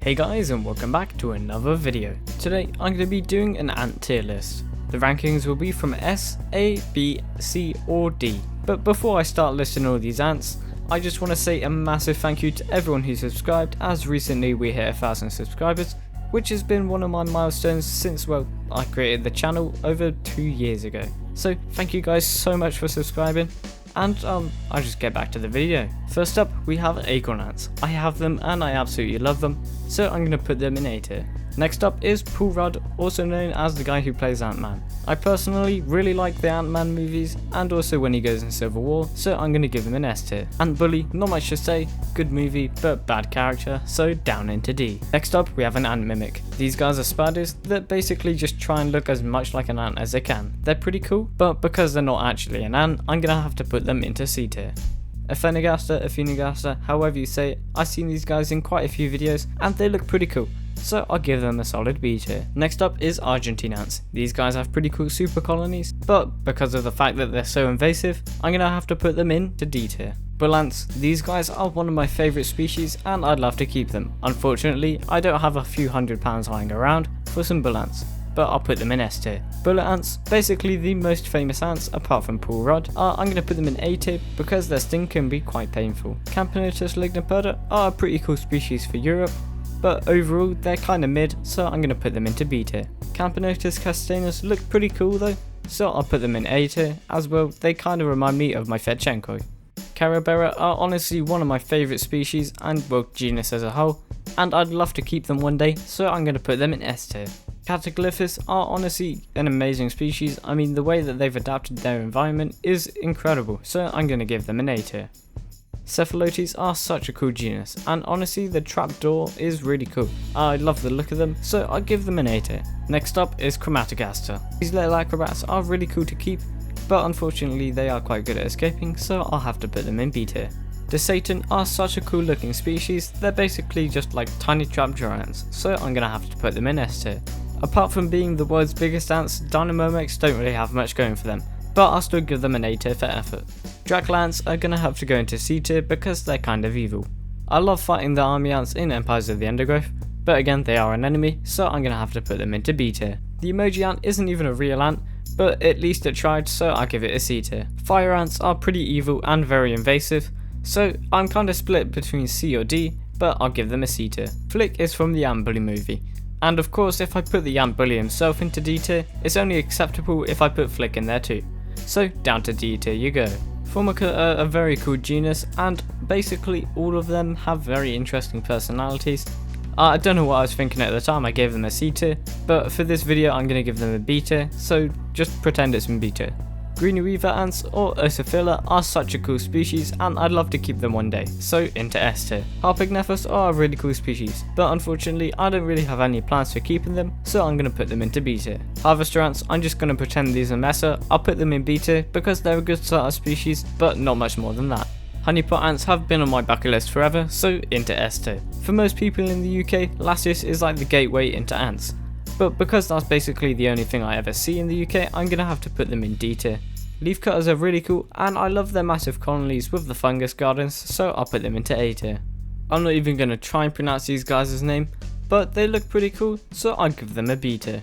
Hey guys, and welcome back to another video. Today I'm going to be doing an ant tier list. The rankings will be from S, A, B, C or D. But before I start listing all these ants, I just want to say a massive thank you to everyone who subscribed, as recently we hit 1,000 subscribers, which has been one of my milestones since, well, I created the channel over 2 years ago. So thank you guys so much for subscribing. And I'll just get back to the video. First up, we have acorn ants. I have them and I absolutely love them, so I'm going to put them in A tier. Next up is Paul Rudd, also known as the guy who plays Ant-Man. I personally really like the Ant-Man movies and also when he goes in Civil War, so I'm going to give him an S tier. Ant Bully, not much to say, good movie but bad character, so down into D. Next up we have an ant mimic. These guys are spiders that basically just try and look as much like an ant as they can. They're pretty cool, but because they're not actually an ant, I'm going to have to put them into C tier. Aphaenogaster, however you say it, I've seen these guys in quite a few videos and they look pretty cool, so I'll give them a solid B tier. Next up is Argentine ants. These guys have pretty cool super colonies, but because of the fact that they're so invasive, I'm gonna have to put them into D tier. Bull ants. These guys are one of my favourite species and I'd love to keep them. Unfortunately, I don't have a few £100 lying around for some bull ants, but I'll put them in S tier. Bullet ants, basically the most famous ants apart from Paul Rudd, I'm going to put them in A tier because their sting can be quite painful. Camponotus ligniperda are a pretty cool species for Europe, but overall they're kind of mid, so I'm going to put them into B tier. Camponotus castanus look pretty cool though, so I'll put them in A tier, as well they kind of remind me of my Fedchenko. Carabera are honestly one of my favourite species and, well, genus as a whole, and I'd love to keep them one day, so I'm going to put them in S tier. Cataglyphus are honestly an amazing species. I mean, the way that they've adapted their environment is incredible, so I'm going to give them an A tier. Cephalotes are such a cool genus, and honestly the trapdoor is really cool. I love the look of them, so I'll give them an A tier. Next up is Chromatogaster. These little acrobats are really cool to keep, but unfortunately they are quite good at escaping, so I'll have to put them in B tier. Desatan are such a cool looking species, they're basically just like tiny trapjaw ants, so I'm going to have to put them in S tier. Apart from being the world's biggest ants, Dinomomex don't really have much going for them, but I'll still give them an A tier for effort. Dracula ants are going to have to go into C tier because they're kind of evil. I love fighting the army ants in Empires of the Undergrowth, but again they are an enemy, so I'm going to have to put them into B tier. The emoji ant isn't even a real ant, but at least it tried, so I'll give it a C tier. Fire ants are pretty evil and very invasive, so I'm kind of split between C or D, but I'll give them a C tier. Flick is from the Ant Bully movie. And of course, if I put the Ant Bully himself into D tier, it's only acceptable if I put Flick in there too. So down to D tier you go. Formica are a very cool genus, and basically all of them have very interesting personalities. I don't know what I was thinking at the time I gave them a C tier, but for this video I'm going to give them a B tier, so just pretend it's in B tier. Greeny Weaver ants or Ossifila are such a cool species and I'd love to keep them one day, so into S tier. Harpygnathus are a really cool species, but unfortunately I don't really have any plans for keeping them, so I'm going to put them into B tier. Harvester ants, I'm just going to pretend these are Mesa, I'll put them in B tier because they're a good starter species, but not much more than that. Honeypot ants have been on my bucket list forever, so into S tier. For most people in the UK, Lasius is like the gateway into ants, but because that's basically the only thing I ever see in the UK, I'm going to have to put them in D tier. Leafcutters are really cool and I love their massive colonies with the fungus gardens, so I'll put them into A tier. I'm not even going to try and pronounce these guys' name, but they look pretty cool, so I'll give them a B tier.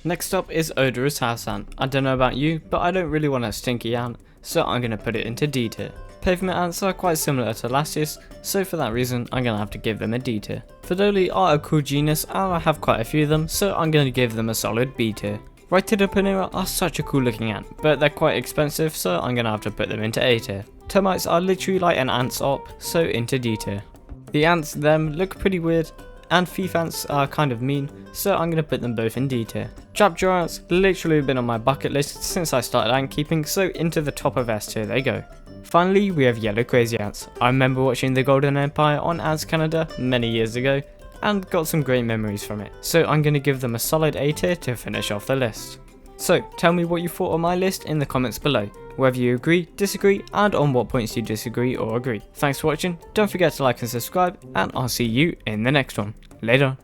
Next up is Odorous House Ant. I don't know about you, but I don't really want a stinky ant, so I'm going to put it into D tier. Pavement ants are quite similar to Lasius, so for that reason I'm going to have to give them a D tier. Phodoli are a cool genus and I have quite a few of them, so I'm going to give them a solid B tier. Rhytidoponera are such a cool looking ant, but they're quite expensive, so I'm going to have to put them into A tier. Termites are literally like an ant's op, so into D tier. The ants them look pretty weird, and thief ants are kind of mean, so I'm going to put them both in D tier. Trapjaw ants literally been on my bucket list since I started ant keeping, so into the top of S tier they go. Finally we have yellow crazy ants. I remember watching the Golden Empire on Ants Canada many years ago, and got some great memories from it, so I'm going to give them a solid A tier to finish off the list. So tell me what you thought of my list in the comments below, whether you agree, disagree, and on what points you disagree or agree. Thanks for watching, don't forget to like and subscribe, and I'll see you in the next one. Later.